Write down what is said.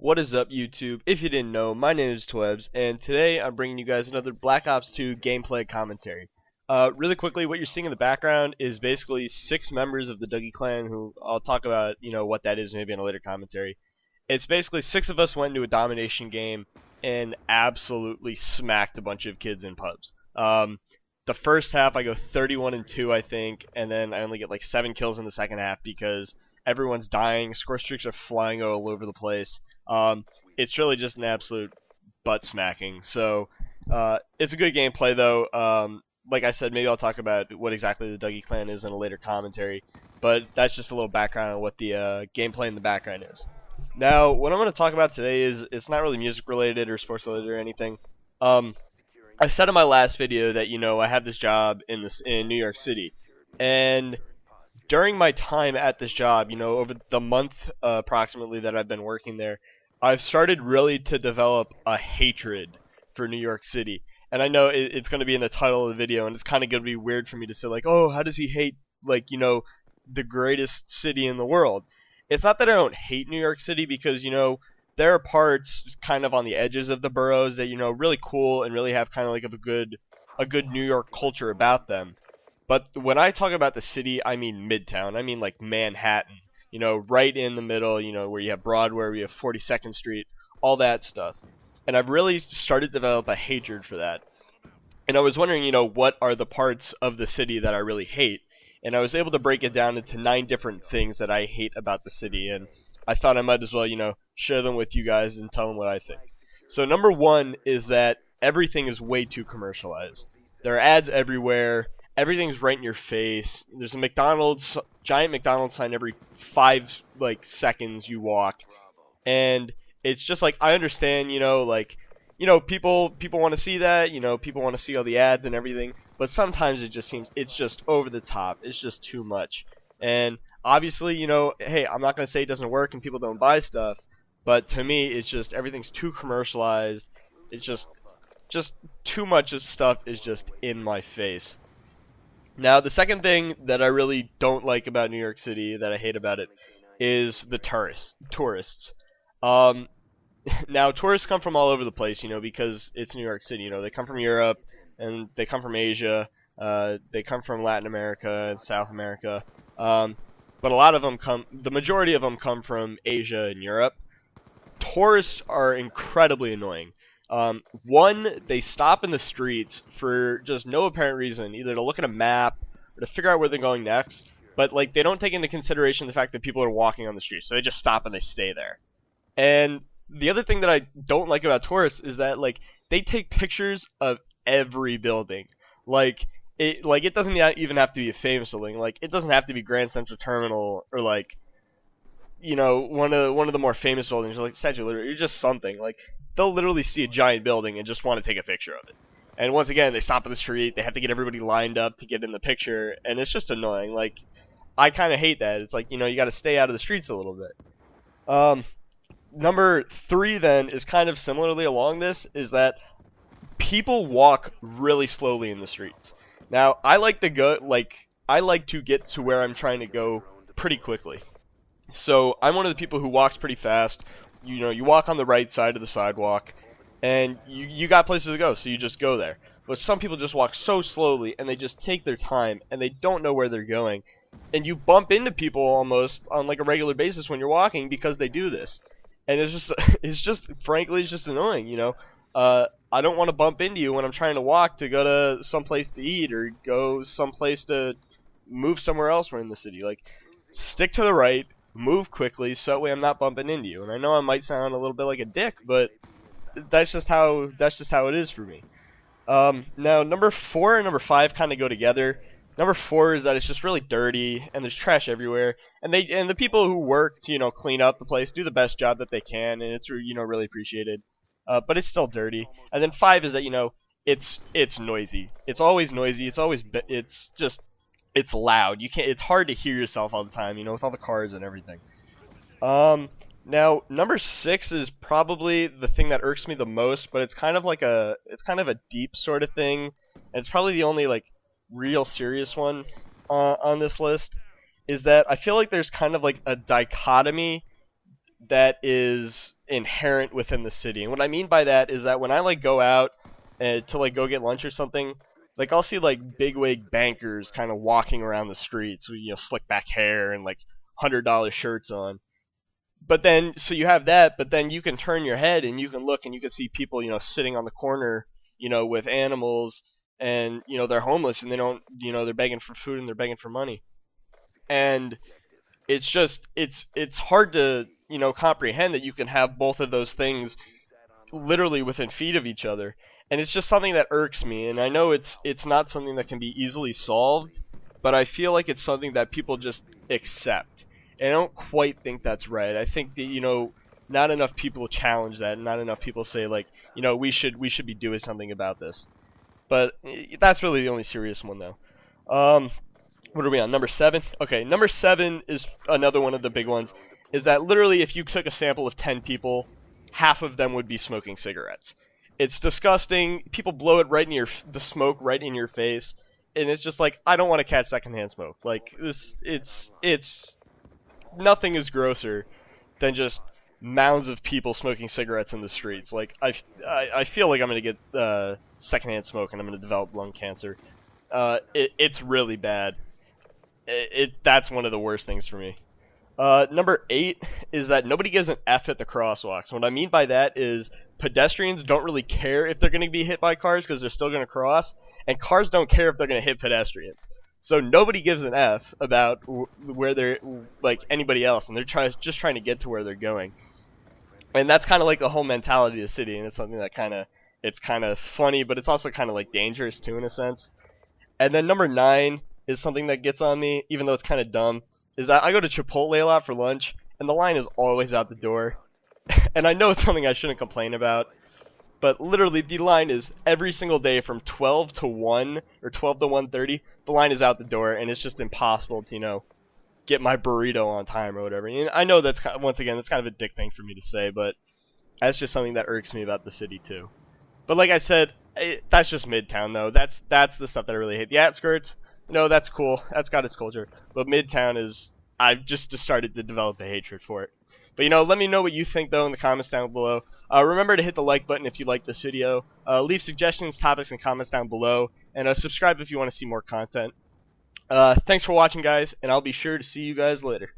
What is up, YouTube? If you didn't know, my name is Twebs, and today I'm bringing you guys another Black Ops 2 gameplay commentary. Really quickly, what you're seeing in the background is basically 6 members of the Dougie clan, who I'll talk about, what that is maybe in a later commentary. It's basically 6 of us went into a domination game and absolutely smacked a bunch of kids in pubs. The first half I go 31-2, I think, and then I only get like 7 kills in the second half because everyone's dying, score streaks are flying all over the place. It's really just an absolute butt smacking. So it's a good gameplay though. Like I said, maybe I'll talk about what exactly the Dougie clan is in a later commentary. But that's just a little background on what the gameplay in the background is. Now, what I'm going to talk about today is it's not really music related or sports related or anything. I said in my last video that I have this job in New York City, and during my time at this job, over the month approximately that I've been working there, I've started really to develop a hatred for New York City. And I know it's going to be in the title of the video, and it's kind of going to be weird for me to say, like, oh, how does he hate, the greatest city in the world? It's not that I don't hate New York City, because, there are parts kind of on the edges of the boroughs that, really cool and really have kind of like a good New York culture about them. But when I talk about the city, I mean Midtown. I mean like Manhattan. Right in the middle, where you have Broadway, where you have 42nd Street, all that stuff. And I've really started to develop a hatred for that. And I was wondering, what are the parts of the city that I really hate? And I was able to break it down into 9 different things that I hate about the city. And I thought I might as well, share them with you guys and tell them what I think. So number 1 is that everything is way too commercialized. There are ads everywhere. Everything's right in your face. There's a giant McDonald's sign every 5 seconds you walk, and it's just like, I understand, people want to see that, people want to see all the ads and everything, but sometimes it just seems it's just over the top. It's just too much. And obviously, hey, I'm not gonna say it doesn't work and people don't buy stuff, but to me, it's just everything's too commercialized. It's just too much of stuff is just in my face. Now, the second thing that I really don't like about New York City, that I hate about it, is the tourists. Now, tourists come from all over the place, because it's New York City. They come from Europe, and they come from Asia, they come from Latin America and South America. But a lot of them the majority of them come from Asia and Europe. Tourists are incredibly annoying. One, they stop in the streets for just no apparent reason, either to look at a map or to figure out where they're going next, but they don't take into consideration the fact that people are walking on the street, so they just stop and they stay there. And the other thing that I don't like about tourists is that they take pictures of every building. It doesn't even have to be a famous building. It doesn't have to be Grand Central Terminal or one of the more famous buildings, like Statue of Liberty, or just something. They'll literally see a giant building and just want to take a picture of it. And once again, they stop in the street, they have to get everybody lined up to get in the picture, and it's just annoying. I kind of hate that. It's you got to stay out of the streets a little bit. Number 3 then is kind of similarly along this, is that people walk really slowly in the streets. Now, I like to get to where I'm trying to go pretty quickly. So I'm one of the people who walks pretty fast. You walk on the right side of the sidewalk, and you got places to go, so you just go there. But some people just walk so slowly, and they just take their time, and they don't know where they're going. And you bump into people almost on a regular basis when you're walking because they do this. And frankly, it's just annoying, I don't want to bump into you when I'm trying to walk to go to someplace to eat or go someplace to move somewhere else in the city. Stick to the right. Move quickly so that way I'm not bumping into you. And I know I might sound a little bit like a dick, but that's just how it is for me. Now number 4 and number 5 kind of go together. Number 4 is that it's just really dirty and there's trash everywhere, and the people who work to clean up the place do the best job that they can, and it's really appreciated. But it's still dirty. And then 5 is that it's noisy. It's always noisy. It's loud. It's hard to hear yourself all the time, with all the cars and everything. Now number 6 is probably the thing that irks me the most, but it's kind of a deep sort of thing, and it's probably the only real serious one on this list, is that I feel like there's kind of a dichotomy that is inherent within the city. And what I mean by that is that when I like go out to like go get lunch or something, like I'll see like bigwig bankers kind of walking around the streets with slick back hair and like $100 shirts on. But then so you have that, but then you can turn your head and you can look and you can see people sitting on the corner with animals, and they're homeless and they don't they're begging for food and they're begging for money. And it's just it's hard to comprehend that you can have both of those things literally within feet of each other. And it's just something that irks me, and I know it's not something that can be easily solved, but I feel like it's something that people just accept, and I don't quite think that's right. I think that not enough people challenge that, and not enough people say like we should be doing something about this. But that's really the only serious one though. What are we on? Number 7? Okay, number 7 is another one of the big ones. Is that literally if you took a sample of 10 people, half of them would be smoking cigarettes. It's disgusting. People blow it right in the smoke right in your face, and it's just like, I don't want to catch secondhand smoke. Like this, it's nothing is grosser than just mounds of people smoking cigarettes in the streets. Like I feel like I'm gonna get secondhand smoke and I'm gonna develop lung cancer. It's really bad. That's one of the worst things for me. Number 8 is that nobody gives an F at the crosswalks. What I mean by that is pedestrians don't really care if they're going to be hit by cars because they're still going to cross, and cars don't care if they're going to hit pedestrians. So nobody gives an F about where they're like anybody else, and they're just trying to get to where they're going. And that's kind of like the whole mentality of the city, and it's something that it's kind of funny, but it's also kind of like dangerous too in a sense. And then number 9 is something that gets on me, even though it's kind of dumb, is that I go to Chipotle a lot for lunch, and the line is always out the door. And I know it's something I shouldn't complain about, but literally the line is every single day from 12 to 1 or 12 to 1:30, the line is out the door, and it's just impossible to, get my burrito on time or whatever. And I know that's once again, that's kind of a dick thing for me to say, but that's just something that irks me about the city too. But like I said, that's just Midtown though. That's the stuff that I really hate. The outskirts, that's cool. That's got its culture. But Midtown is, I've just started to develop a hatred for it. But let me know what you think though in the comments down below. Remember to hit the like button if you like this video. Leave suggestions, topics, and comments down below. And subscribe if you want to see more content. Thanks for watching, guys, and I'll be sure to see you guys later.